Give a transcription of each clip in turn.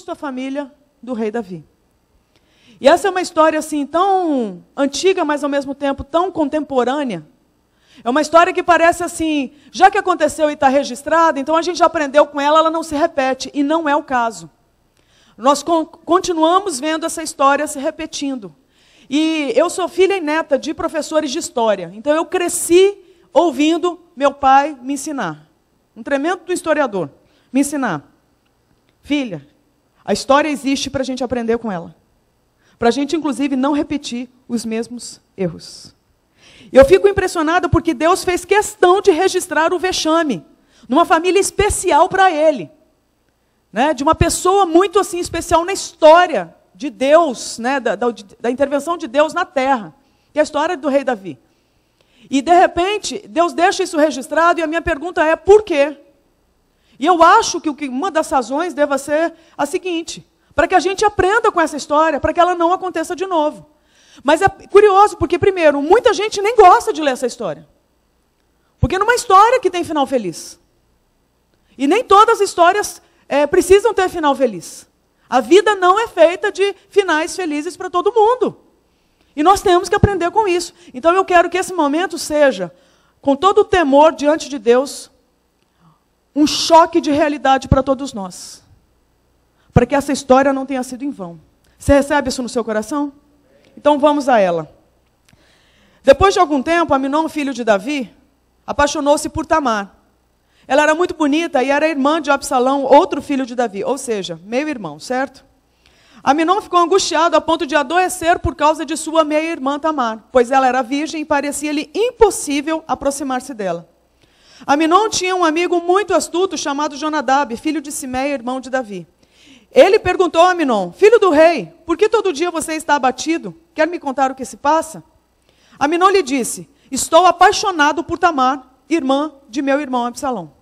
justo a família do rei Davi. E essa é uma história assim tão antiga, mas ao mesmo tempo tão contemporânea. É uma história que parece assim, já que aconteceu e está registrada, então a gente já aprendeu com ela, ela não se repete, e não é o caso. Nós continuamos vendo essa história se repetindo. E eu sou filha e neta de professores de história, então eu cresci ouvindo meu pai me ensinar. Um tremendo historiador, me ensinar. Filha, a história existe para a gente aprender com ela. Para a gente, inclusive, não repetir os mesmos erros. Eu fico impressionada porque Deus fez questão de registrar o vexame numa família especial para ele. Né? De uma pessoa muito assim especial na história de Deus, né? da intervenção de Deus na terra. Que é a história do rei Davi. E, de repente, Deus deixa isso registrado e a minha pergunta é, por quê? E eu acho que uma das razões deva ser a seguinte, para que a gente aprenda com essa história, para que ela não aconteça de novo. Mas é curioso, porque, primeiro, muita gente nem gosta de ler essa história. Porque não é uma história que tem final feliz. E nem todas as histórias precisam ter final feliz. A vida não é feita de finais felizes para todo mundo. E nós temos que aprender com isso. Então eu quero que esse momento seja, com todo o temor diante de Deus, um choque de realidade para todos nós. Para que essa história não tenha sido em vão. Você recebe isso no seu coração? Então vamos a ela. Depois de algum tempo, Aminon, filho de Davi, apaixonou-se por Tamar. Ela era muito bonita e era irmã de Absalão, outro filho de Davi. Ou seja, meio-irmão, certo? Aminon ficou angustiado a ponto de adoecer por causa de sua meia-irmã Tamar, pois ela era virgem e parecia-lhe impossível aproximar-se dela. Aminon tinha um amigo muito astuto chamado Jonadab, filho de Simeia, irmão de Davi. Ele perguntou a Aminon, filho do rei, por que todo dia você está abatido? Quer me contar o que se passa? Aminon lhe disse, estou apaixonado por Tamar, irmã de meu irmão Absalão.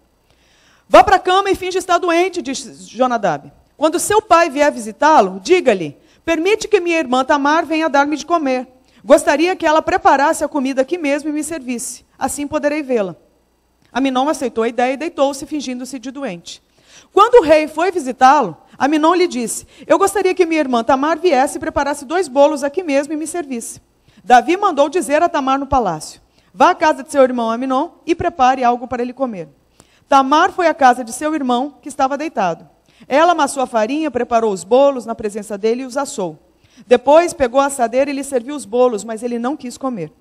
Vá para a cama e finge estar doente, disse Jonadab. Quando seu pai vier visitá-lo, diga-lhe, permite que minha irmã Tamar venha dar-me de comer. Gostaria que ela preparasse a comida aqui mesmo e me servisse. Assim poderei vê-la. Aminon aceitou a ideia e deitou-se, fingindo-se de doente. Quando o rei foi visitá-lo, Aminon lhe disse, eu gostaria que minha irmã Tamar viesse e preparasse 2 bolos aqui mesmo e me servisse. Davi mandou dizer a Tamar no palácio, vá à casa de seu irmão Aminon e prepare algo para ele comer. Tamar foi à casa de seu irmão, que estava deitado. Ela amassou a farinha, preparou os bolos na presença dele e os assou. Depois pegou a assadeira e lhe serviu os bolos, mas ele não quis comer.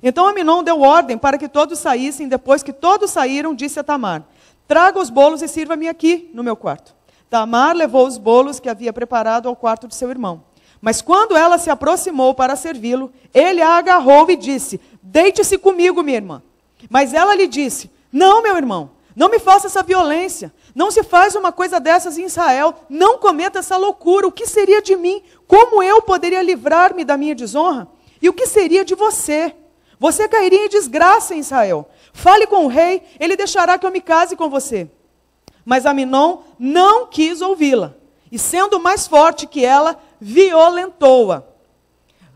Então Aminon deu ordem para que todos saíssem. Depois que todos saíram, disse a Tamar, traga os bolos e sirva-me aqui, no meu quarto. Tamar levou os bolos que havia preparado ao quarto de seu irmão. Mas quando ela se aproximou para servi-lo, ele a agarrou e disse, deite-se comigo, minha irmã. Mas ela lhe disse, não, meu irmão, não me faça essa violência. Não se faz uma coisa dessas em Israel. Não cometa essa loucura. O que seria de mim? Como eu poderia livrar-me da minha desonra? E o que seria de você? Você cairia em desgraça em Israel. Fale com o rei, ele deixará que eu me case com você. Mas Aminon não quis ouvi-la. E sendo mais forte que ela, violentou-a.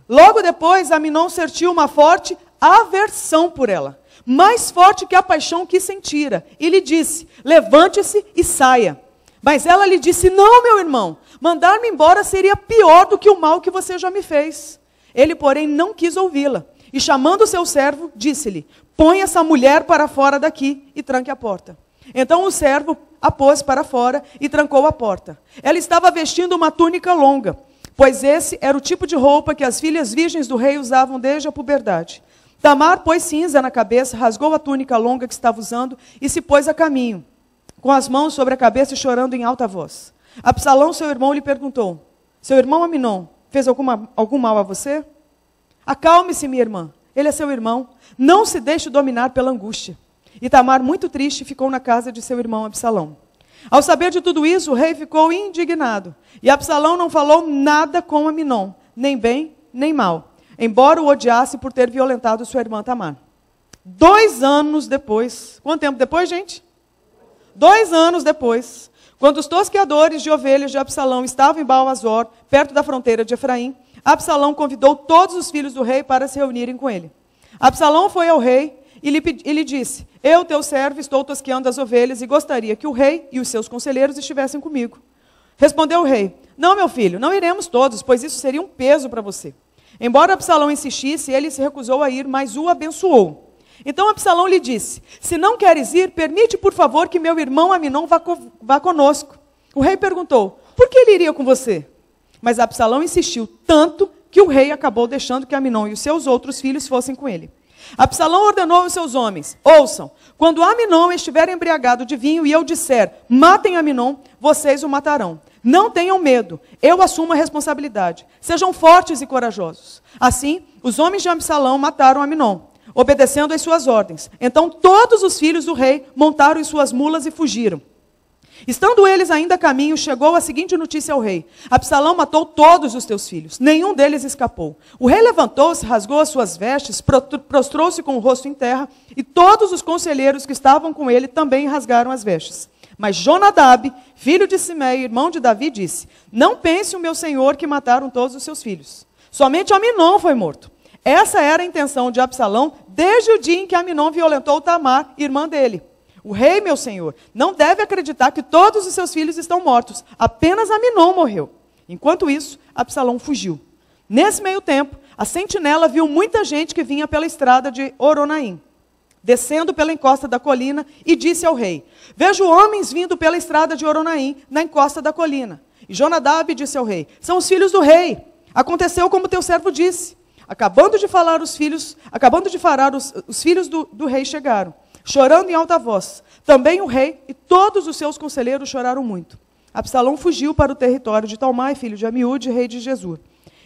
Logo depois, Aminon sentiu uma forte aversão por ela. Mais forte que a paixão que sentira, e lhe disse, levante-se e saia. Mas ela lhe disse, não, meu irmão, mandar-me embora seria pior do que o mal que você já me fez. Ele, porém, não quis ouvi-la, e chamando o seu servo, disse-lhe, põe essa mulher para fora daqui e tranque a porta. Então o servo a pôs para fora e trancou a porta. Ela estava vestindo uma túnica longa, pois esse era o tipo de roupa que as filhas virgens do rei usavam desde a puberdade. Tamar pôs cinza na cabeça, rasgou a túnica longa que estava usando e se pôs a caminho, com as mãos sobre a cabeça e chorando em alta voz. Absalão, seu irmão, lhe perguntou, seu irmão Aminon fez algum mal a você? Acalme-se, minha irmã, ele é seu irmão, não se deixe dominar pela angústia. E Tamar, muito triste, ficou na casa de seu irmão Absalão. Ao saber de tudo isso, o rei ficou indignado, e Absalão não falou nada com Aminon, nem bem, nem mal, embora o odiasse por ter violentado sua irmã Tamar. 2 anos depois, quanto tempo depois, gente? 2 anos depois, quando os tosqueadores de ovelhas de Absalão estavam em Baal-Azor, perto da fronteira de Efraim, Absalão convidou todos os filhos do rei para se reunirem com ele. Absalão foi ao rei e lhe disse, eu, teu servo, estou tosqueando as ovelhas e gostaria que o rei e os seus conselheiros estivessem comigo. Respondeu o rei: não, meu filho, não iremos todos, pois isso seria um peso para você. Embora Absalão insistisse, ele se recusou a ir, mas o abençoou. Então Absalão lhe disse: se não queres ir, permite, por favor, que meu irmão Aminon vá conosco. O rei perguntou: por que ele iria com você? Mas Absalão insistiu tanto que o rei acabou deixando que Aminon e os seus outros filhos fossem com ele. Absalão ordenou aos seus homens: ouçam, quando Aminon estiver embriagado de vinho e eu disser, matem Aminon, vocês o matarão. Não tenham medo, eu assumo a responsabilidade. Sejam fortes e corajosos. Assim, os homens de Absalão mataram Aminon, obedecendo às suas ordens. Então todos os filhos do rei montaram em suas mulas e fugiram. Estando eles ainda a caminho, chegou a seguinte notícia ao rei: Absalão matou todos os teus filhos, nenhum deles escapou. O rei levantou-se, rasgou as suas vestes, prostrou-se com o rosto em terra, e todos os conselheiros que estavam com ele também rasgaram as vestes. Mas Jonadab, filho de Simei, irmão de Davi, disse: não pense o meu senhor que mataram todos os seus filhos. Somente Aminon foi morto. Essa era a intenção de Absalão desde o dia em que Aminon violentou Tamar, irmã dele. O rei, meu senhor, não deve acreditar que todos os seus filhos estão mortos. Apenas Aminon morreu. Enquanto isso, Absalão fugiu. Nesse meio tempo, a sentinela viu muita gente que vinha pela estrada de Oronaim, descendo pela encosta da colina, e disse ao rei: vejo homens vindo pela estrada de Oronaim, na encosta da colina. E Jonadab disse ao rei: são os filhos do rei. Aconteceu como teu servo disse. Acabando de falar os filhos do rei chegaram, chorando em alta voz. Também o rei e todos os seus conselheiros choraram muito. Absalão fugiu para o território de Talmai, filho de Amiúde, rei de Gesur.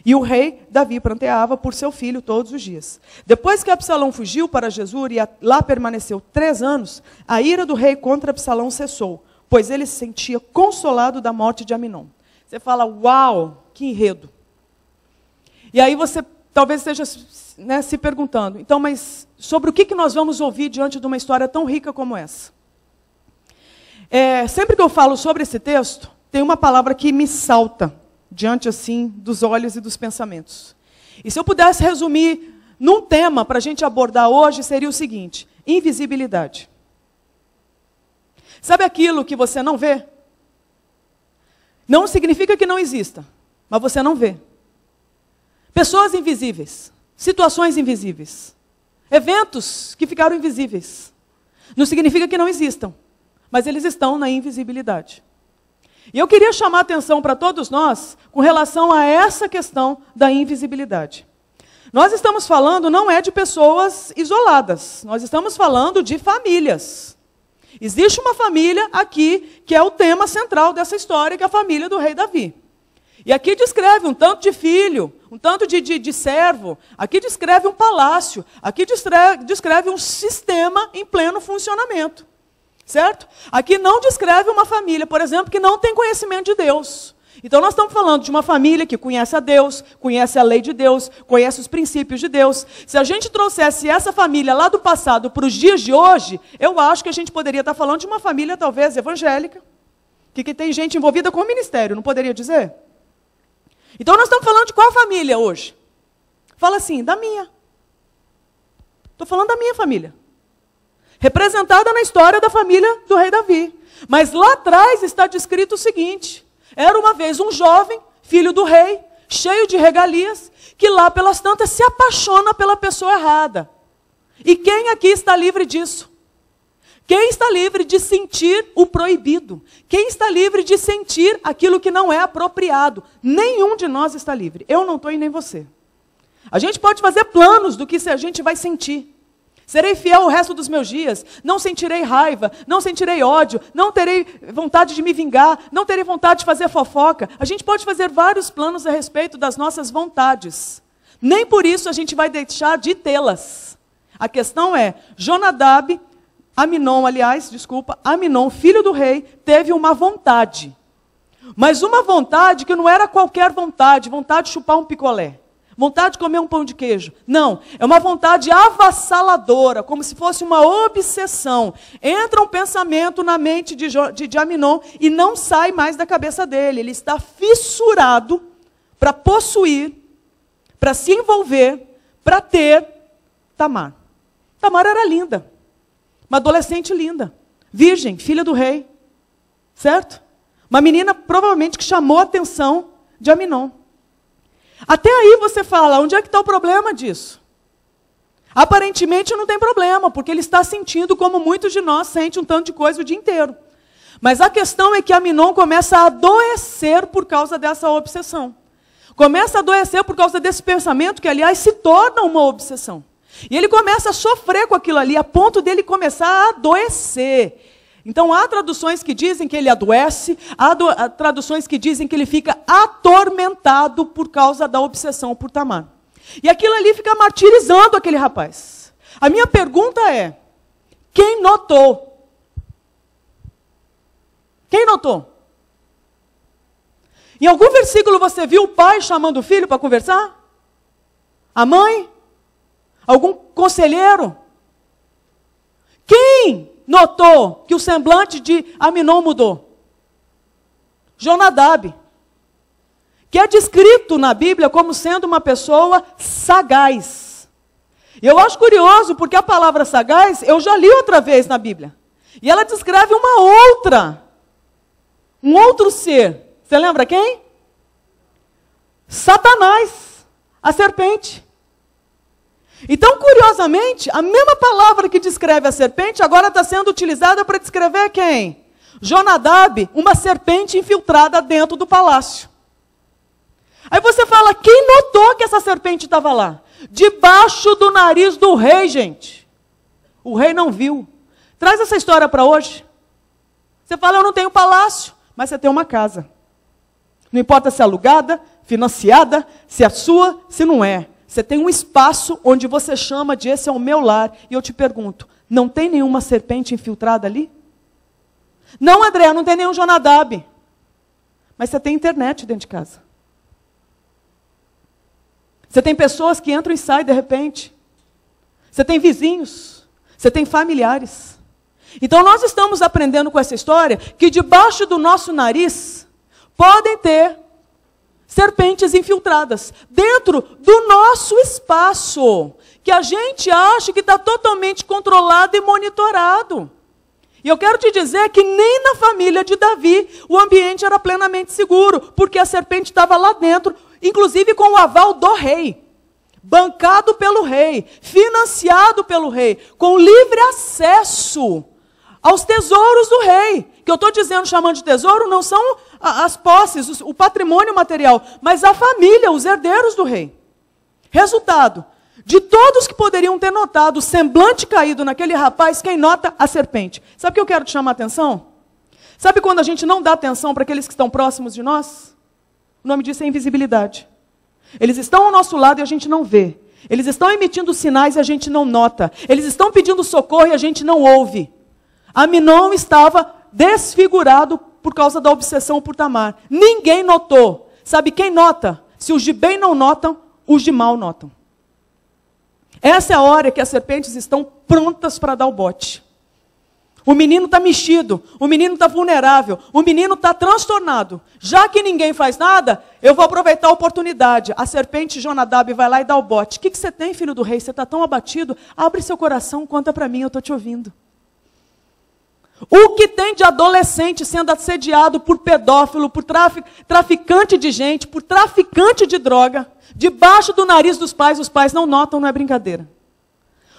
E o rei Davi pranteava por seu filho todos os dias. Depois que Absalão fugiu para Gesur e lá permaneceu 3 anos, a ira do rei contra Absalão cessou, pois ele se sentia consolado da morte de Aminon. Você fala: uau, que enredo. E aí você talvez esteja se perguntando: então, mas sobre o que nós vamos ouvir diante de uma história tão rica como essa? Sempre que eu falo sobre esse texto, tem uma palavra que me salta diante assim dos olhos e dos pensamentos. E se eu pudesse resumir num tema para a gente abordar hoje, seria o seguinte: invisibilidade. Sabe aquilo que você não vê? Não significa que não exista, mas você não vê. Pessoas invisíveis, situações invisíveis, eventos que ficaram invisíveis. Não significa que não existam, mas eles estão na invisibilidade. E eu queria chamar a atenção para todos nós com relação a essa questão da invisibilidade. Nós estamos falando não é de pessoas isoladas, nós estamos falando de famílias. Existe uma família aqui que é o tema central dessa história, que é a família do rei Davi. E aqui descreve um tanto de filho, um tanto de servo, aqui descreve um palácio, aqui descreve um sistema em pleno funcionamento. Certo? Aqui não descreve uma família, por exemplo, que não tem conhecimento de Deus. Então nós estamos falando de uma família que conhece a Deus, conhece a lei de Deus, conhece os princípios de Deus. Se a gente trouxesse essa família lá do passado para os dias de hoje, eu acho que a gente poderia estar falando de uma família talvez evangélica, que tem gente envolvida com o ministério, não poderia dizer? Então nós estamos falando de qual família hoje? Fala assim: da minha. Estou falando da minha família. Representada na história da família do rei Davi. Mas lá atrás está descrito o seguinte: era uma vez um jovem, filho do rei, cheio de regalias, que lá pelas tantas se apaixona pela pessoa errada. E quem aqui está livre disso? Quem está livre de sentir o proibido? Quem está livre de sentir aquilo que não é apropriado? Nenhum de nós está livre. Eu não estou e nem você. A gente pode fazer planos do que a gente vai sentir. Serei fiel o resto dos meus dias, não sentirei raiva, não sentirei ódio, não terei vontade de me vingar, não terei vontade de fazer fofoca. A gente pode fazer vários planos a respeito das nossas vontades. Nem por isso a gente vai deixar de tê-las. A questão é: Aminon, filho do rei, teve uma vontade. Mas uma vontade que não era qualquer vontade de chupar um picolé. Vontade de comer um pão de queijo. Não, é uma vontade avassaladora, como se fosse uma obsessão. Entra um pensamento na mente de Aminon e não sai mais da cabeça dele. Ele está fissurado para possuir, para se envolver, para ter Tamar. Tamar era linda, uma adolescente linda, virgem, filha do rei, certo? Uma menina provavelmente que chamou a atenção de Aminon. Até aí você fala, onde é que está o problema disso? Aparentemente não tem problema, porque ele está sentindo como muitos de nós sentem um tanto de coisa o dia inteiro. Mas a questão é que Aminon começa a adoecer por causa dessa obsessão. Começa a adoecer por causa desse pensamento que, aliás, se torna uma obsessão. E ele começa a sofrer com aquilo ali, a ponto dele começar a adoecer. Então, há traduções que dizem que ele adoece, há traduções que dizem que ele fica atormentado por causa da obsessão por Tamar. E aquilo ali fica martirizando aquele rapaz. A minha pergunta é, quem notou? Quem notou? Em algum versículo você viu o pai chamando o filho para conversar? A mãe? Algum conselheiro? Quem notou que o semblante de Aminon mudou? Jonadab, que é descrito na Bíblia como sendo uma pessoa sagaz. E eu acho curioso, porque a palavra sagaz eu já li outra vez na Bíblia. E ela descreve um outro ser. Você lembra quem? Satanás, a serpente. Então, curiosamente, a mesma palavra que descreve a serpente, agora está sendo utilizada para descrever quem? Jonadab, uma serpente infiltrada dentro do palácio. Aí você fala, quem notou que essa serpente estava lá? Debaixo do nariz do rei, gente. O rei não viu. Traz essa história para hoje. Você fala, eu não tenho palácio, mas você tem uma casa. Não importa se é alugada, financiada, se é sua, se não é. Você tem um espaço onde você chama de esse é o meu lar. E eu te pergunto, não tem nenhuma serpente infiltrada ali? Não, André, não tem nenhum Jonadab. Mas você tem internet dentro de casa. Você tem pessoas que entram e saem de repente. Você tem vizinhos. Você tem familiares. Então nós estamos aprendendo com essa história que debaixo do nosso nariz podem ter serpentes infiltradas dentro do nosso espaço, que a gente acha que está totalmente controlado e monitorado. E eu quero te dizer que nem na família de Davi o ambiente era plenamente seguro, porque a serpente estava lá dentro, inclusive com o aval do rei, bancado pelo rei, financiado pelo rei, com livre acesso aos tesouros do rei. Que eu estou dizendo, chamando de tesouro, não são as posses, o patrimônio material, mas a família, os herdeiros do rei. Resultado, de todos que poderiam ter notado o semblante caído naquele rapaz, quem nota? A serpente. Sabe o que eu quero te chamar a atenção? Sabe quando a gente não dá atenção para aqueles que estão próximos de nós? O nome disso é invisibilidade. Eles estão ao nosso lado e a gente não vê. Eles estão emitindo sinais e a gente não nota. Eles estão pedindo socorro e a gente não ouve. Aminon estava desfigurado por causa da obsessão por Tamar. Ninguém notou. Sabe quem nota? Se os de bem não notam, os de mal notam. Essa é a hora que as serpentes estão prontas para dar o bote. O menino está mexido, o menino está vulnerável, o menino está transtornado. Já que ninguém faz nada, eu vou aproveitar a oportunidade. A serpente Jonadab vai lá e dá o bote. O que você tem, filho do rei? Você está tão abatido? Abre seu coração, conta para mim, eu estou te ouvindo. O que tem de adolescente sendo assediado por pedófilo, por traficante de gente, por traficante de droga, debaixo do nariz dos pais, os pais não notam, não é brincadeira.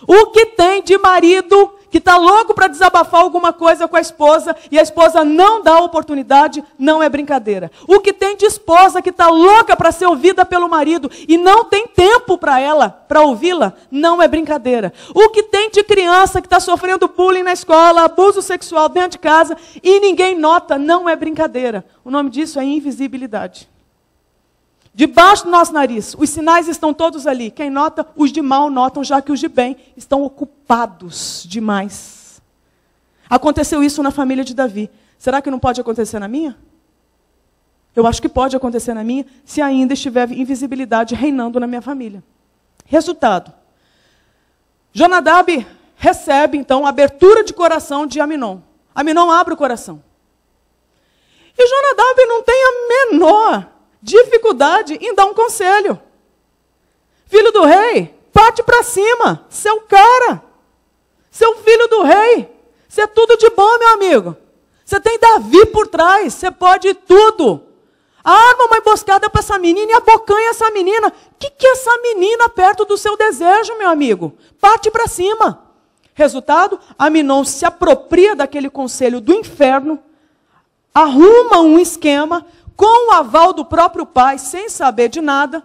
O que tem de marido que está louco para desabafar alguma coisa com a esposa e a esposa não dá oportunidade, não é brincadeira. O que tem de esposa que está louca para ser ouvida pelo marido e não tem tempo para ela, para ouvi-la, não é brincadeira. O que tem de criança que está sofrendo bullying na escola, abuso sexual dentro de casa e ninguém nota, não é brincadeira. O nome disso é invisibilidade. Debaixo do nosso nariz, os sinais estão todos ali. Quem nota, os de mal notam, já que os de bem estão ocupados demais. Aconteceu isso na família de Davi. Será que não pode acontecer na minha? Eu acho que pode acontecer na minha, se ainda estiver invisibilidade reinando na minha família. Resultado. Jonadab recebe, então, a abertura de coração de Aminon. Aminon abre o coração. E Jonadab não tem a menor dificuldade em dar um conselho. Filho do rei, parte para cima, seu cara, seu filho do rei, você é tudo de bom, meu amigo. Você tem Davi por trás, você pode tudo. Arma uma emboscada para essa menina e abocanha essa menina. O que é essa menina perto do seu desejo, meu amigo? Parte para cima. Resultado, Aminon se apropria daquele conselho do inferno, arruma um esquema, com o aval do próprio pai, sem saber de nada,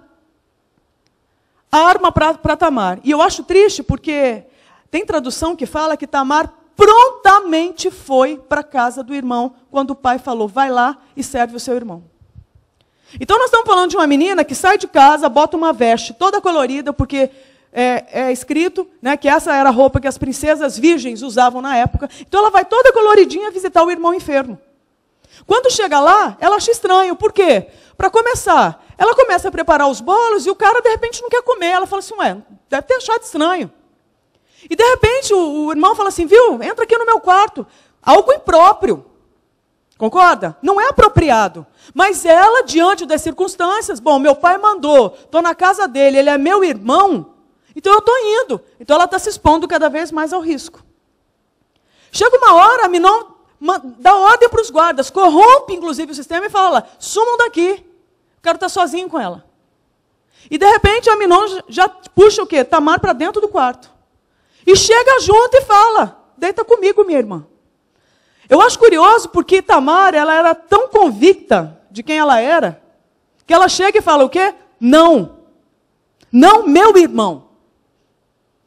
arma para Tamar. E eu acho triste porque tem tradução que fala que Tamar prontamente foi para a casa do irmão, quando o pai falou, vai lá e serve o seu irmão. Então nós estamos falando de uma menina que sai de casa, bota uma veste toda colorida, porque é escrito, né, que essa era a roupa que as princesas virgens usavam na época. Então ela vai toda coloridinha visitar o irmão enfermo. Quando chega lá, ela acha estranho. Por quê? Para começar, ela começa a preparar os bolos e o cara de repente não quer comer. Ela fala assim, ué, deve ter achado estranho. E de repente o irmão fala assim, viu, entra aqui no meu quarto. Algo impróprio. Concorda? Não é apropriado. Mas ela, diante das circunstâncias, bom, meu pai mandou, estou na casa dele, ele é meu irmão, então eu estou indo. Então ela está se expondo cada vez mais ao risco. Chega uma hora, Aminon dá ordem para os guardas, corrompe inclusive o sistema e fala, sumam daqui, quero estar sozinho com ela. E de repente Aminon já puxa o quê? Tamar para dentro do quarto. E chega junto e fala, deita comigo, minha irmã. Eu acho curioso porque Tamar, ela era tão convicta de quem ela era, que ela chega e fala o quê? Não. Não, meu irmão.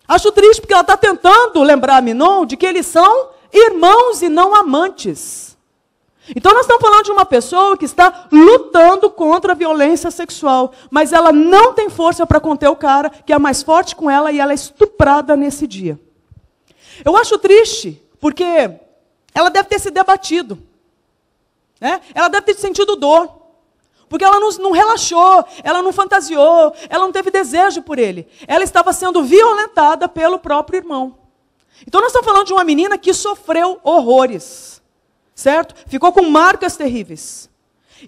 Acho triste porque ela está tentando lembrar Aminon de que eles são irmãos e não amantes. Então nós estamos falando de uma pessoa que está lutando contra a violência sexual, mas ela não tem força para conter o cara, que é mais forte com ela, e ela é estuprada nesse dia. Eu acho triste porque ela deve ter se debatido. Né? Ela deve ter sentido dor. Porque ela não relaxou, ela não fantasiou, ela não teve desejo por ele. Ela estava sendo violentada pelo próprio irmão. Então nós estamos falando de uma menina que sofreu horrores. Certo? Ficou com marcas terríveis.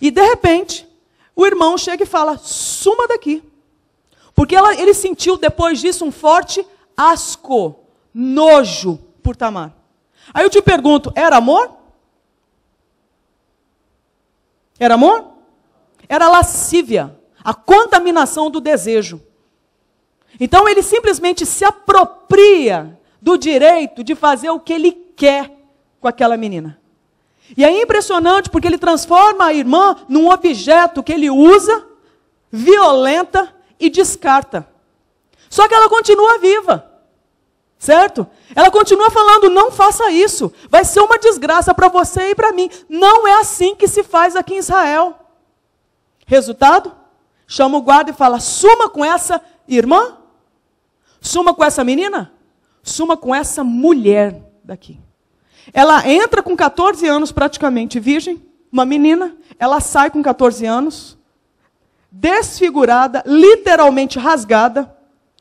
E de repente, o irmão chega e fala, suma daqui. Porque ele sentiu depois disso um forte asco, nojo por Tamar. Aí eu te pergunto, era amor? Era amor? Era lascívia, a contaminação do desejo. Então ele simplesmente se apropria do direito de fazer o que ele quer com aquela menina. E é impressionante porque ele transforma a irmã num objeto que ele usa, violenta e descarta. Só que ela continua viva. Certo? Ela continua falando, não faça isso, vai ser uma desgraça para você e para mim. Não é assim que se faz aqui em Israel. Resultado? Chama o guarda e fala, suma com essa irmã, suma com essa menina, suma com essa mulher daqui. Ela entra com 14 anos praticamente virgem, uma menina, ela sai com 14 anos, desfigurada, literalmente rasgada,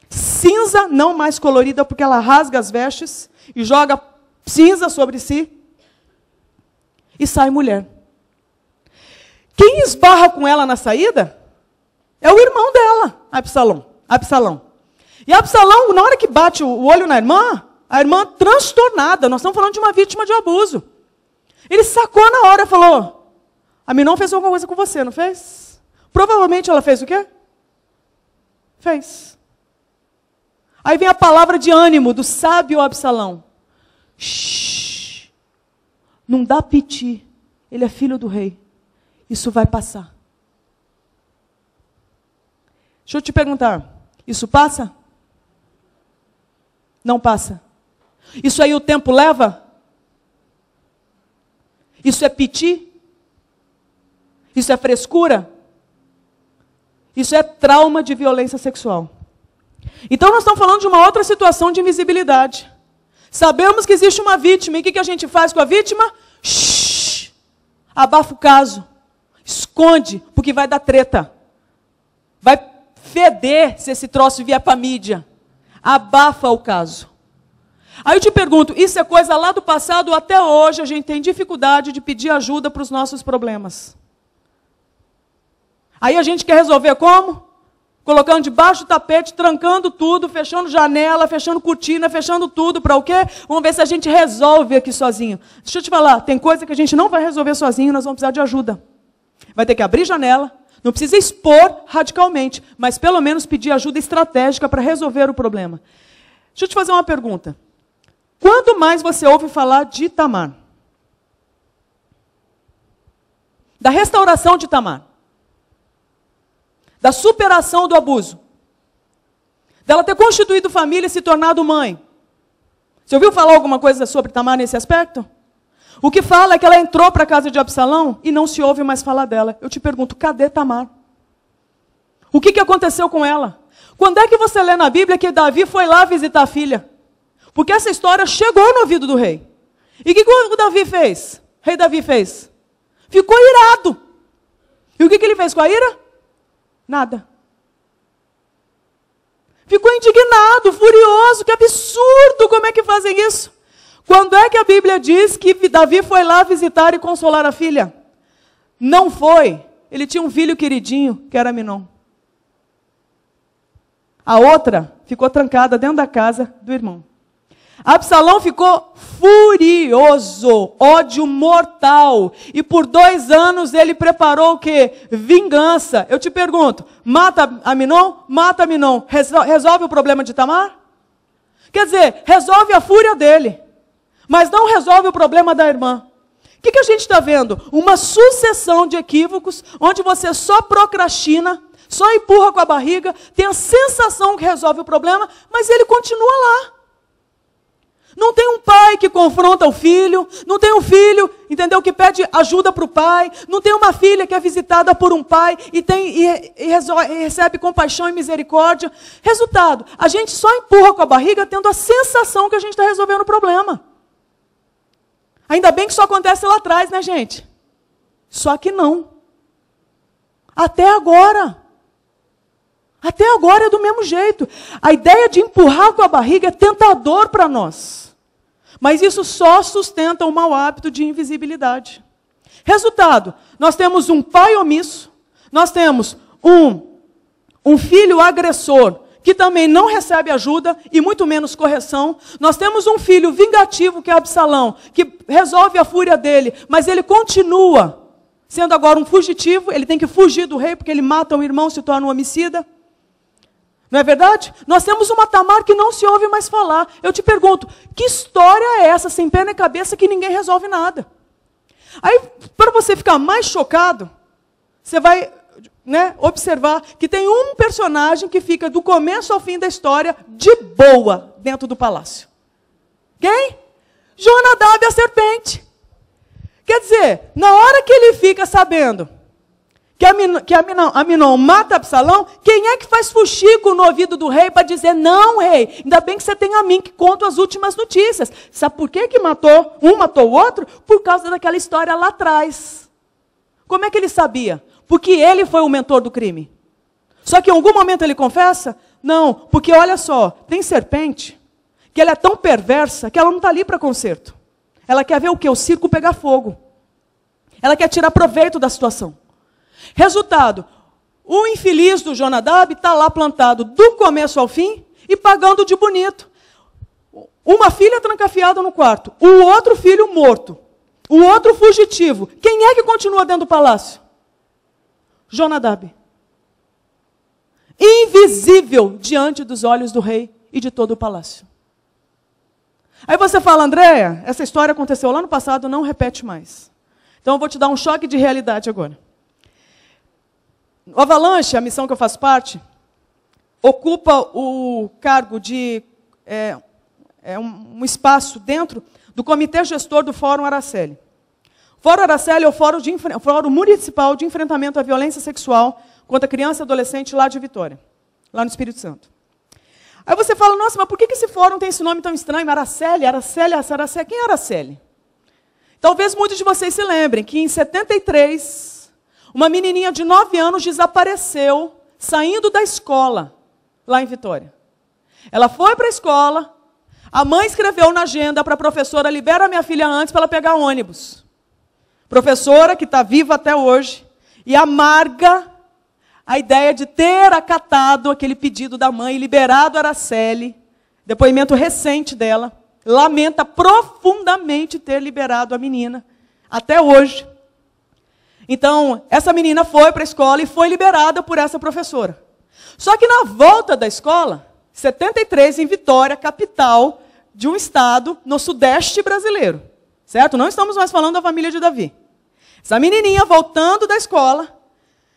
cinza, não mais colorida, porque ela rasga as vestes e joga cinza sobre si. E sai mulher. Quem esbarra com ela na saída é o irmão dela, Absalão. E Absalão, na hora que bate o olho na irmã, a irmã transtornada, nós estamos falando de uma vítima de abuso. Ele sacou na hora e falou, Aminon fez alguma coisa com você, não fez? Provavelmente ela fez o quê? Fez. Aí vem a palavra de ânimo do sábio Absalão. Shhh, não dá piti, ele é filho do rei. Isso vai passar. Deixa eu te perguntar, isso passa? Não passa. Isso aí o tempo leva? Isso é piti? Isso é frescura? Isso é trauma de violência sexual. Então nós estamos falando de uma outra situação de invisibilidade. Sabemos que existe uma vítima, e o que a gente faz com a vítima? Shhh, abafa o caso, esconde, porque vai dar treta. Vai feder se esse troço vier para a mídia. Abafa o caso. Aí eu te pergunto, isso é coisa lá do passado, ou até hoje a gente tem dificuldade de pedir ajuda para os nossos problemas? Aí a gente quer resolver como? colocando debaixo do tapete, trancando tudo, fechando janela, fechando cortina, fechando tudo, para o quê? Vamos ver se a gente resolve aqui sozinho. Deixa eu te falar, tem coisa que a gente não vai resolver sozinho, nós vamos precisar de ajuda. Vai ter que abrir janela, não precisa expor radicalmente, mas pelo menos pedir ajuda estratégica para resolver o problema. Deixa eu te fazer uma pergunta. Quando mais você ouve falar de Tamar? Da restauração de Tamar? Da superação do abuso? Dela ter constituído família e se tornado mãe? Você ouviu falar alguma coisa sobre Tamar nesse aspecto? O que fala é que ela entrou para a casa de Absalão e não se ouve mais falar dela. Eu te pergunto, cadê Tamar? O que aconteceu com ela? Quando é que você lê na Bíblia que Davi foi lá visitar a filha? Porque essa história chegou no ouvido do rei. E o que o Davi fez? O rei Davi fez? Ficou irado. E o que ele fez com a ira? Nada. Ficou indignado, furioso, que absurdo, como é que fazem isso? Quando é que a Bíblia diz que Davi foi lá visitar e consolar a filha? Não foi. Ele tinha um filho queridinho, que era Amnon. A outra ficou trancada dentro da casa do irmão. Absalão ficou furioso, ódio mortal. E por 2 anos ele preparou o quê? Vingança. Eu te pergunto, mata Amnon? Mata Amnon. Resolve o problema de Tamar? Quer dizer, resolve a fúria dele, mas não resolve o problema da irmã. O que a gente está vendo? Uma sucessão de equívocos, onde você só procrastina, só empurra com a barriga, tem a sensação que resolve o problema, mas ele continua lá. Não tem um pai que confronta o filho, não tem um filho, entendeu, que pede ajuda para o pai, não tem uma filha que é visitada por um pai e recebe compaixão e misericórdia. Resultado, a gente só empurra com a barriga tendo a sensação que a gente está resolvendo o problema. Ainda bem que isso acontece lá atrás, né, gente? Só que não. Até agora. Até agora é do mesmo jeito. A ideia de empurrar com a barriga é tentador para nós. Mas isso só sustenta o mau hábito de invisibilidade. Resultado, nós temos um pai omisso, nós temos um filho agressor, que também não recebe ajuda e muito menos correção. Nós temos um filho vingativo, que é Absalão, que resolve a fúria dele, mas ele continua sendo agora um fugitivo, ele tem que fugir do rei, porque ele mata um irmão, se torna um homicida. Não é verdade? Nós temos uma Tamar que não se ouve mais falar. Eu te pergunto, que história é essa, sem pé nem cabeça, que ninguém resolve nada? Aí, para você ficar mais chocado, você vai, observar que tem um personagem que fica do começo ao fim da história de boa dentro do palácio. Quem? Jonadab, a serpente. Quer dizer, na hora que ele fica sabendo que Amnon mata Absalão, quem é que faz fuxico no ouvido do rei para dizer, não, rei, ainda bem que você tem a mim que conto as últimas notícias. Sabe por que matou o outro? Por causa daquela história lá atrás. Como é que ele sabia? Porque ele foi o mentor do crime. Só que em algum momento ele confessa? Não, porque olha só, tem serpente, que ela é tão perversa, que ela não está ali para conserto. Ela quer ver o quê? O circo pegar fogo. Ela quer tirar proveito da situação. Resultado, o infeliz do Jonadab está lá plantado do começo ao fim e pagando de bonito. Uma filha trancafiada no quarto, o outro filho morto, o outro fugitivo. Quem é que continua dentro do palácio? Jonadab. Invisível diante dos olhos do rei e de todo o palácio. Aí você fala, Andréia, essa história aconteceu lá no passado, não repete mais. Então eu vou te dar um choque de realidade agora. O Avalanche, a missão que eu faço parte, ocupa o cargo de um espaço dentro do Comitê Gestor do Fórum Araceli. O Fórum Araceli é o Fórum Municipal de Enfrentamento à Violência Sexual contra Criança e Adolescente lá de Vitória, lá no Espírito Santo. Aí você fala, nossa, mas por que esse fórum tem esse nome tão estranho? Araceli, quem é Araceli? Talvez muitos de vocês se lembrem que em 73... uma menininha de 9 anos desapareceu, saindo da escola, lá em Vitória. Ela foi para a escola, a mãe escreveu na agenda para a professora, libera minha filha antes para ela pegar ônibus. Professora que está viva até hoje, e amarga a ideia de ter acatado aquele pedido da mãe, liberado Araceli, depoimento recente dela, lamenta profundamente ter liberado a menina, até hoje. Então, essa menina foi para a escola e foi liberada por essa professora. Só que na volta da escola, 73, em Vitória, capital de um estado no sudeste brasileiro, certo? Não estamos mais falando da família de Davi. Essa menininha, voltando da escola,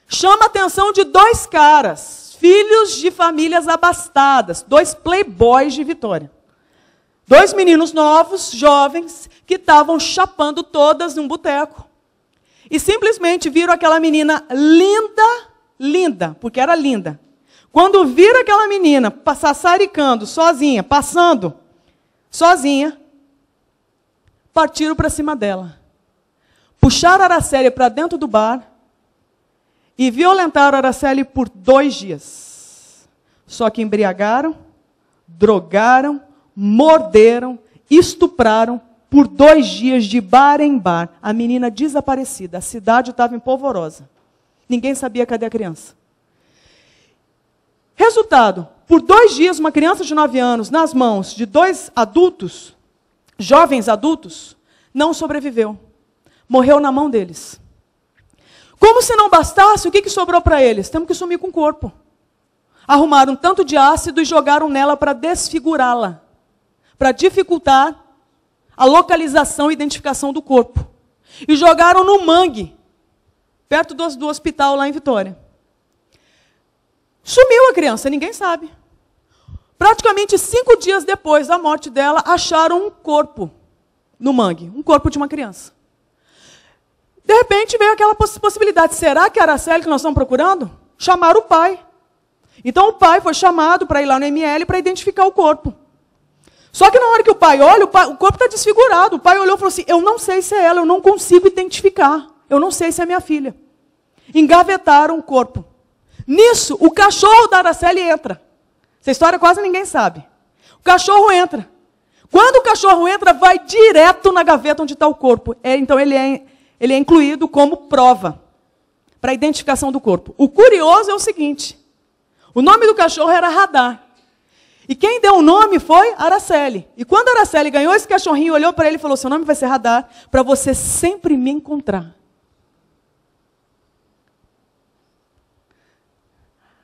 chama a atenção de dois caras, filhos de famílias abastadas, dois playboys de Vitória. Dois meninos novos, jovens, que estavam chapando todas num boteco. E simplesmente viram aquela menina linda, porque era linda. Quando viram aquela menina sassaricando, sozinha, passando, sozinha, partiram para cima dela. Puxaram a Araceli para dentro do bar e violentaram a Araceli por 2 dias. Só que embriagaram, drogaram, morderam, estupraram por 2 dias de bar em bar. A menina desaparecida. A cidade estava em polvorosa. Ninguém sabia cadê a criança. Resultado, por 2 dias, uma criança de 9 anos, nas mãos de 2 adultos, jovens adultos, não sobreviveu. Morreu na mão deles. Como se não bastasse, o que sobrou para eles? Temos que sumir com o corpo. Arrumaram um tanto de ácido e jogaram nela para desfigurá-la, para dificultar a localização e identificação do corpo. E jogaram no mangue, perto do hospital lá em Vitória. Sumiu a criança, ninguém sabe. Praticamente 5 dias depois da morte dela, acharam um corpo no mangue, um corpo de uma criança. De repente veio aquela possibilidade, será que é a Araceli que nós estamos procurando? Chamaram o pai. Então o pai foi chamado para ir lá no ML para identificar o corpo. Só que na hora que o pai olha, o corpo está desfigurado. O pai olhou e falou assim, eu não sei se é ela, eu não consigo identificar. Eu não sei se é minha filha. Engavetaram o corpo. Nisso, o cachorro da Araceli entra. Essa história quase ninguém sabe. O cachorro entra. Quando o cachorro entra, vai direto na gaveta onde está o corpo. Então ele é incluído como prova para a identificação do corpo. O curioso é o seguinte, o nome do cachorro era Radar. E quem deu o nome foi Araceli. E quando a Araceli ganhou esse cachorrinho, olhou para ele e falou, seu nome vai ser Radar, para você sempre me encontrar.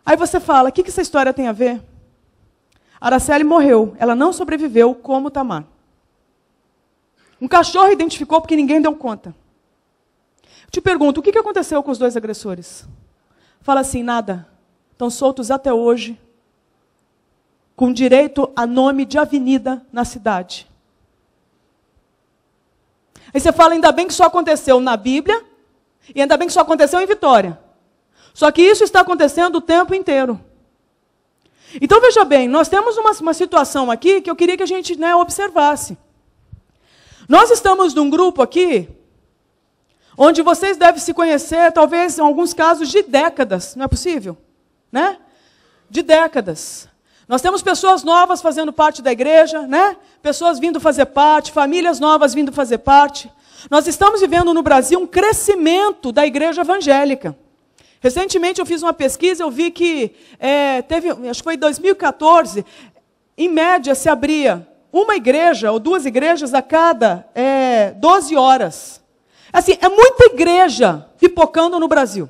Aí você fala, o que essa história tem a ver? Araceli morreu, ela não sobreviveu como Tamar. Um cachorro identificou porque ninguém deu conta. Te pergunto, o que aconteceu com os 2 agressores? Fala assim, nada. Estão soltos até hoje, com direito a nome de avenida na cidade. Aí você fala, ainda bem que só aconteceu na Bíblia, e ainda bem que só aconteceu em Vitória. Só que isso está acontecendo o tempo inteiro. Então veja bem, nós temos uma situação aqui que eu queria que a gente observasse. Nós estamos num grupo aqui, onde vocês devem se conhecer, talvez em alguns casos de décadas, não é possível? Né? De décadas. Nós temos pessoas novas fazendo parte da igreja, né? Pessoas vindo fazer parte, famílias novas vindo fazer parte. Nós estamos vivendo no Brasil um crescimento da igreja evangélica. Recentemente eu fiz uma pesquisa, eu vi que acho que foi em 2014, em média se abria uma igreja ou 2 igrejas a cada 12 horas. Assim, é muita igreja pipocando no Brasil.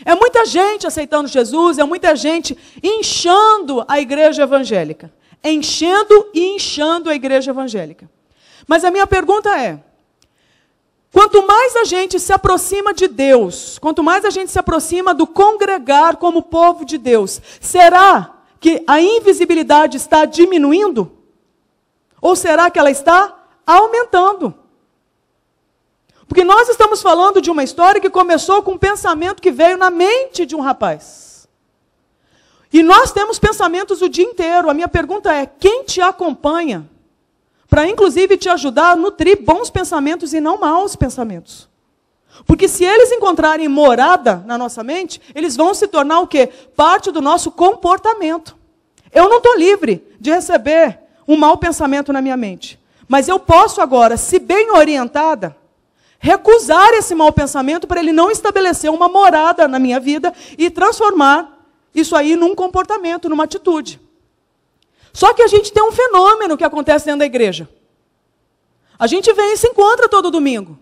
É muita gente aceitando Jesus, é muita gente inchando a igreja evangélica. Enchendo e inchando a igreja evangélica. Mas a minha pergunta é, quanto mais a gente se aproxima de Deus, quanto mais a gente se aproxima do congregar como povo de Deus, será que a invisibilidade está diminuindo? Ou será que ela está aumentando? Porque nós estamos falando de uma história que começou com um pensamento que veio na mente de um rapaz. E nós temos pensamentos o dia inteiro. A minha pergunta é, quem te acompanha? Para, inclusive, te ajudar a nutrir bons pensamentos e não maus pensamentos. Porque se eles encontrarem morada na nossa mente, eles vão se tornar o quê? Parte do nosso comportamento. Eu não estou livre de receber um mau pensamento na minha mente. Mas eu posso agora, se bem orientada, recusar esse mau pensamento para ele não estabelecer uma morada na minha vida e transformar isso aí num comportamento, numa atitude. Só que a gente tem um fenômeno que acontece dentro da igreja. A gente vem e se encontra todo domingo.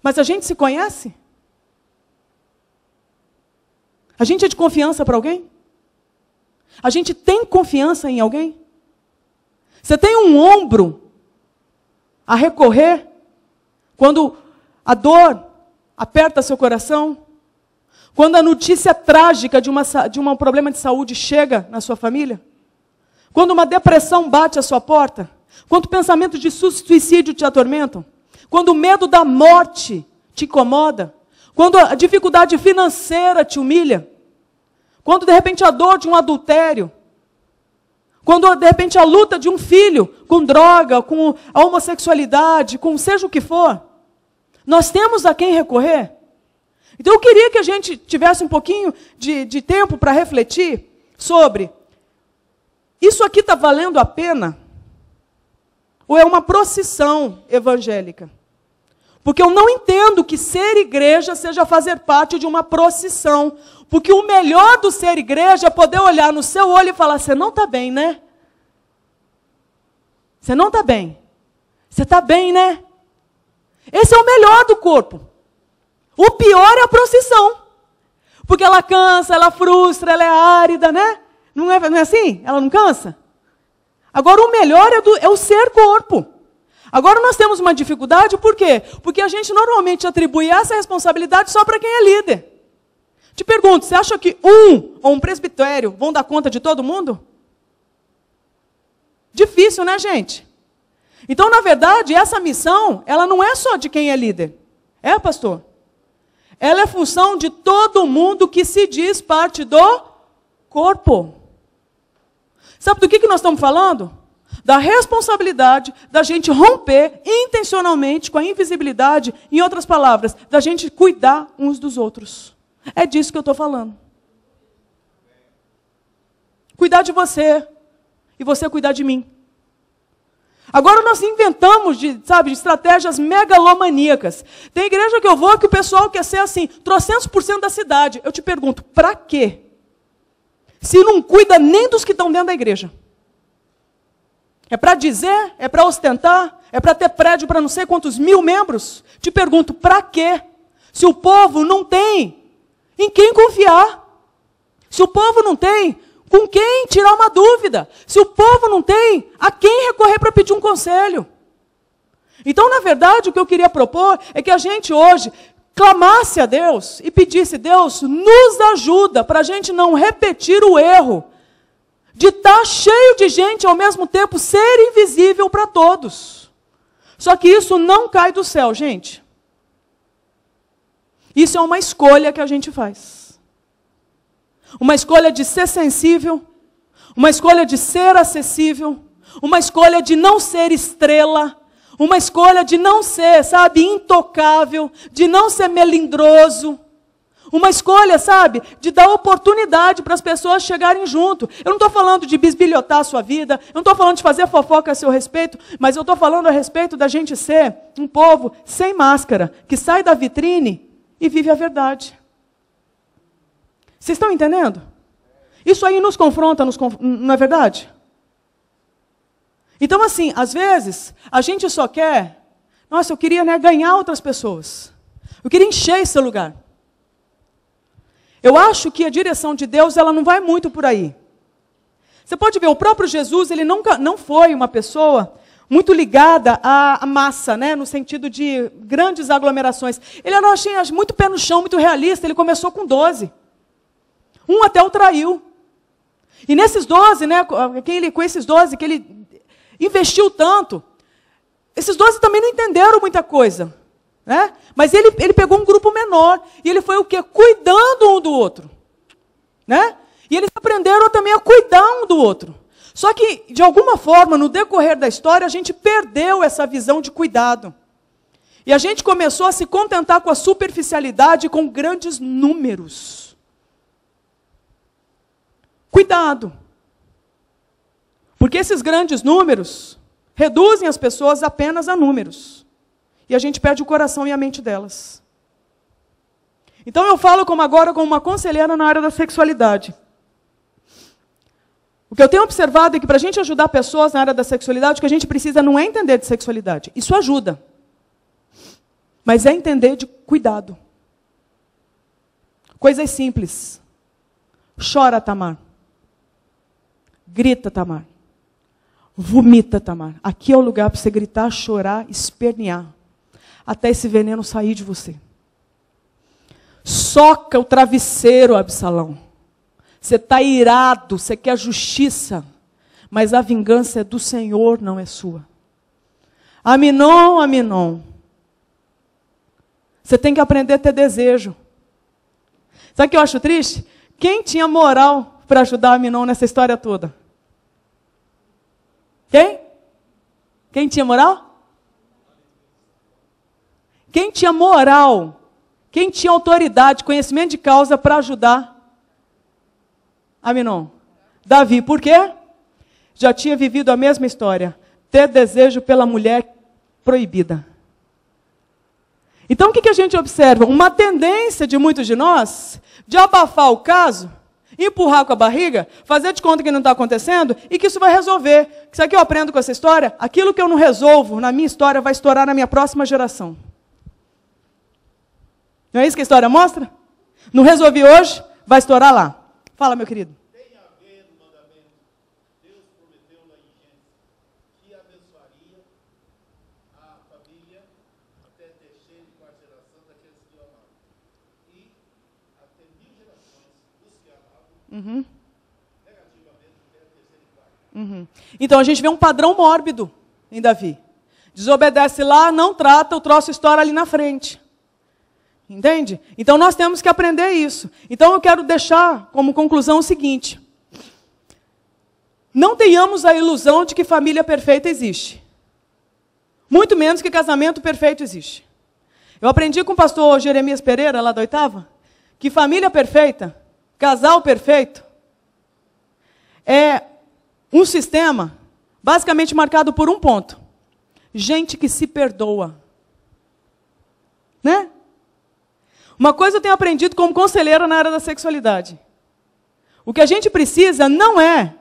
Mas a gente se conhece? A gente é de confiança para alguém? A gente tem confiança em alguém? Você tem um ombro a recorrer quando a dor aperta seu coração? Quando a notícia trágica de um problema de saúde chega na sua família? Quando uma depressão bate à sua porta? Quando pensamentos de suicídio te atormentam? Quando o medo da morte te incomoda? Quando a dificuldade financeira te humilha? Quando de repente a dor de um adultério? Quando de repente a luta de um filho com droga, com a homossexualidade, com seja o que for? Nós temos a quem recorrer? Então eu queria que a gente tivesse um pouquinho de tempo para refletir sobre: isso aqui está valendo a pena? Ou é uma procissão evangélica? Porque eu não entendo que ser igreja seja fazer parte de uma procissão. Porque o melhor do ser igreja é poder olhar no seu olho e falar: você não está bem, né? Você não está bem. Você está bem, né? Esse é o melhor do corpo. O pior é a procissão. Porque ela cansa, ela frustra, ela é árida, né? Não é assim? Ela não cansa? Agora o melhor é o ser corpo. Agora nós temos uma dificuldade, por quê? Porque a gente normalmente atribui essa responsabilidade só para quem é líder. Te pergunto, você acha que ou um presbitério vão dar conta de todo mundo? Difícil, né, gente? Então, na verdade, essa missão, ela não é só de quem é líder. É, pastor? Ela é função de todo mundo que se diz parte do corpo. Sabe do que nós estamos falando? Da responsabilidade da gente romper intencionalmente com a invisibilidade, em outras palavras, da gente cuidar uns dos outros. É disso que eu estou falando. Cuidar de você e você cuidar de mim. Agora nós inventamos de estratégias megalomaníacas. Tem igreja que eu vou que o pessoal quer ser assim, 300% da cidade. Eu te pergunto, para quê? Se não cuida nem dos que estão dentro da igreja. É para dizer? É para ostentar? É para ter prédio para não sei quantos mil membros? Te pergunto, para quê? Se o povo não tem em quem confiar. Se o povo não tem com quem tirar uma dúvida. Se o povo não tem a quem recorrer para pedir um conselho. Então, na verdade, o que eu queria propor é que a gente hoje clamasse a Deus e pedisse: Deus, nos ajuda para a gente não repetir o erro de estar cheio de gente ao mesmo tempo ser invisível para todos. Só que isso não cai do céu, gente. Isso é uma escolha que a gente faz. Uma escolha de ser sensível, uma escolha de ser acessível, uma escolha de não ser estrela, uma escolha de não ser, intocável, de não ser melindroso. Uma escolha, de dar oportunidade para as pessoas chegarem junto. Eu não estou falando de bisbilhotar a sua vida, eu não estou falando de fazer fofoca a seu respeito, mas eu estou falando a respeito da gente ser um povo sem máscara, que sai da vitrine e vive a verdade. Vocês estão entendendo? Isso aí nos confronta, não é verdade? Então, assim, às vezes, a gente só quer... Nossa, eu queria ganhar outras pessoas. Eu queria encher esse lugar. Eu acho que a direção de Deus, ela não vai muito por aí. Você pode ver, o próprio Jesus, ele não foi uma pessoa muito ligada à massa, né? No sentido de grandes aglomerações. Ele era, muito pé no chão, muito realista. Ele começou com 12. Um até o traiu. E nesses 12, né, com esses 12 que ele investiu tanto, esses 12 também não entenderam muita coisa. Né? Mas ele pegou um grupo menor. E ele foi o quê? Cuidando um do outro. Né? E eles aprenderam também a cuidar um do outro. Só que, de alguma forma, no decorrer da história, a gente perdeu essa visão de cuidado. E a gente começou a se contentar com a superficialidade e com grandes números. Cuidado. Porque esses grandes números reduzem as pessoas apenas a números. e a gente perde o coração e a mente delas. Então eu falo agora como uma conselheira na área da sexualidade. O que eu tenho observado é que para a gente ajudar pessoas na área da sexualidade, o que a gente precisa não é entender de sexualidade. Isso ajuda. Mas é entender de cuidado. Coisas simples. Chora, Tamar. Grita, Tamar. Vomita, Tamar. Aqui é o lugar para você gritar, chorar, espernear. Até esse veneno sair de você. Soca o travesseiro, Absalão. Você está irado, você quer justiça. Mas a vingança é do Senhor, não é sua. Aminon, Aminon. Você tem que aprender a ter desejo. Sabe o que eu acho triste? Quem tinha moral para ajudar Aminon nessa história toda? Quem? Quem tinha moral? Quem tinha moral? Quem tinha autoridade, conhecimento de causa para ajudar Aminon? Davi. Por quê? Já tinha vivido a mesma história. Ter desejo pela mulher proibida. Então o que a gente observa? Uma tendência de muitos de nós de abafar o caso, empurrar com a barriga, fazer de conta que não está acontecendo e que isso vai resolver. Sabe o que eu aprendo com essa história? Aquilo que eu não resolvo na minha história vai estourar na minha próxima geração. Não é isso que a história mostra? Não resolvi hoje, vai estourar lá. Fala, meu querido. Tem a ver no mandamento. Deus prometeu lá em Gênesis que abençoaria a família até terceira e quarta geração daqueles que o amavam. E até 1000 gerações dos que amavam, negativamente até a terceira e quarta. Então a gente vê um padrão mórbido em Davi. Desobedece lá, não trata, o troço estoura ali na frente. Entende? Então nós temos que aprender isso. Então eu quero deixar como conclusão o seguinte. Não tenhamos a ilusão de que família perfeita existe. Muito menos que casamento perfeito existe. Eu aprendi com o pastor Jeremias Pereira, lá da 8ª, que família perfeita, casal perfeito, é um sistema basicamente marcado por um ponto. Gente que se perdoa. Né? Uma coisa eu tenho aprendido como conselheira na área da sexualidade. O que a gente precisa não é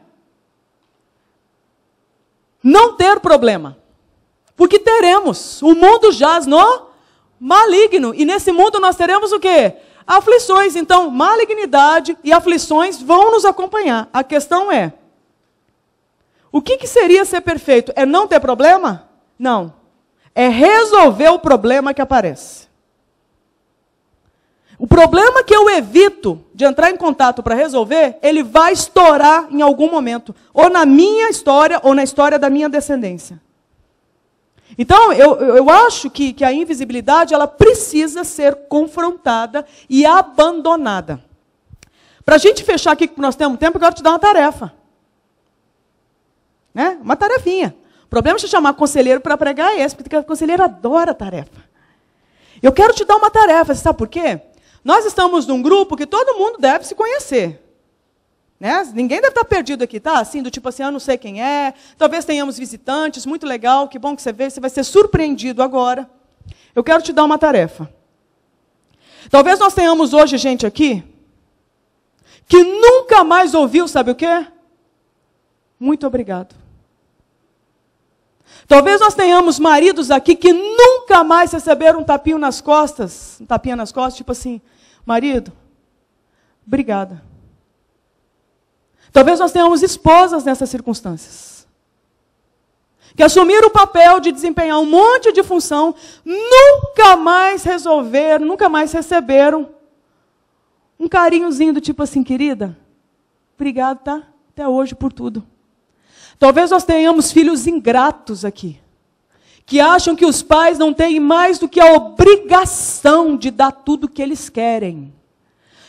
não ter problema. Porque teremos. O mundo jaz no maligno. E nesse mundo nós teremos o quê? Aflições. Então, malignidade e aflições vão nos acompanhar. A questão é, o que seria ser perfeito? É não ter problema? Não. É resolver o problema que aparece. O problema que eu evito de entrar em contato para resolver, ele vai estourar em algum momento. Ou na minha história, ou na história da minha descendência. Então, eu acho que a invisibilidade, ela precisa ser confrontada e abandonada. Para a gente fechar aqui, que nós temos tempo, eu quero te dar uma tarefa. Né? Uma tarefinha. O problema de chamar conselheiro para pregar é esse, porque o conselheiro adora tarefa. Eu quero te dar uma tarefa, você sabe por quê? Nós estamos num grupo que todo mundo deve se conhecer. Né? Ninguém deve estar perdido aqui, tá? Assim, do tipo assim, eu não sei quem é. Talvez tenhamos visitantes, muito legal, que bom que você veio, você vai ser surpreendido agora. Eu quero te dar uma tarefa. Talvez nós tenhamos hoje gente aqui que nunca mais ouviu, sabe o quê? Muito obrigado. Talvez nós tenhamos maridos aqui que nunca mais receberam um tapinha nas costas, tipo assim, marido, obrigada. Talvez nós tenhamos esposas nessas circunstâncias, que assumiram o papel de desempenhar um monte de função, nunca mais resolveram, nunca mais receberam um carinhozinho do tipo assim, querida, obrigado, tá? Até hoje por tudo. Talvez nós tenhamos filhos ingratos aqui, que acham que os pais não têm mais do que a obrigação de dar tudo o que eles querem.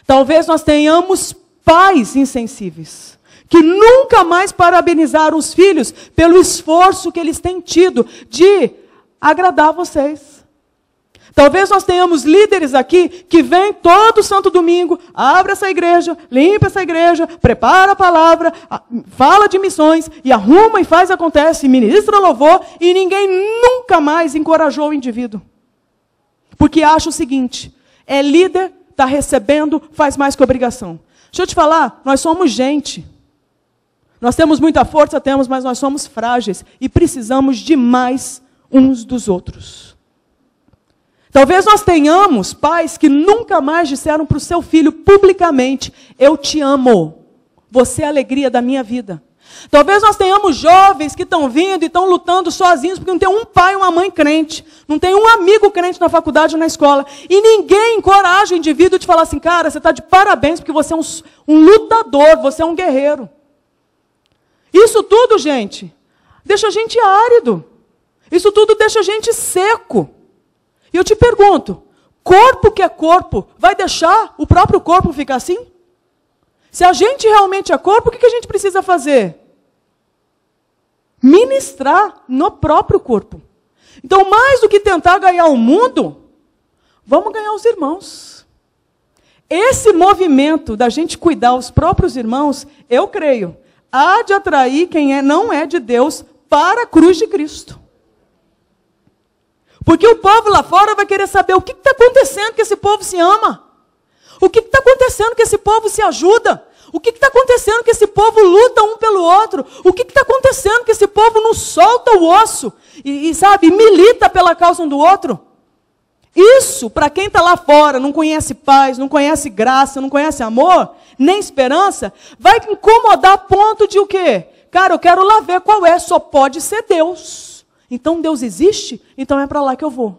Talvez nós tenhamos pais insensíveis, que nunca mais parabenizaram os filhos pelo esforço que eles têm tido de agradar vocês. Talvez nós tenhamos líderes aqui que vêm todo santo domingo, abre essa igreja, limpa essa igreja, prepara a palavra, fala de missões, e arruma e faz, acontece, ministra louvor, e ninguém nunca mais encorajou o indivíduo. Porque acha o seguinte, é líder, está recebendo, faz mais que obrigação. Deixa eu te falar, nós somos gente. Nós temos muita força, temos, mas nós somos frágeis e precisamos demais uns dos outros. Talvez nós tenhamos pais que nunca mais disseram para o seu filho publicamente, eu te amo, você é a alegria da minha vida. Talvez nós tenhamos jovens que estão vindo e estão lutando sozinhos, porque não tem um pai e uma mãe crente, não tem um amigo crente na faculdade ou na escola, e ninguém encoraja o indivíduo de falar assim, cara, você está de parabéns, porque você é um lutador, você é um guerreiro. Isso tudo, gente, deixa a gente árido, isso tudo deixa a gente seco. E eu te pergunto, corpo que é corpo, vai deixar o próprio corpo ficar assim? Se a gente realmente é corpo, o que a gente precisa fazer? Ministrar no próprio corpo. Então, mais do que tentar ganhar o mundo, vamos ganhar os irmãos. Esse movimento da gente cuidar os próprios irmãos, eu creio, há de atrair quem não é de Deus para a cruz de Cristo. Porque o povo lá fora vai querer saber o que está acontecendo que esse povo se ama. O que está acontecendo que esse povo se ajuda. O que está acontecendo que esse povo luta um pelo outro. O que está acontecendo que esse povo não solta o osso. E sabe, milita pela causa um do outro. Isso, para quem está lá fora, não conhece paz, não conhece graça, não conhece amor, nem esperança, vai incomodar a ponto de o quê? Cara, eu quero lá ver qual é, só pode ser Deus. Então Deus existe? Então é para lá que eu vou.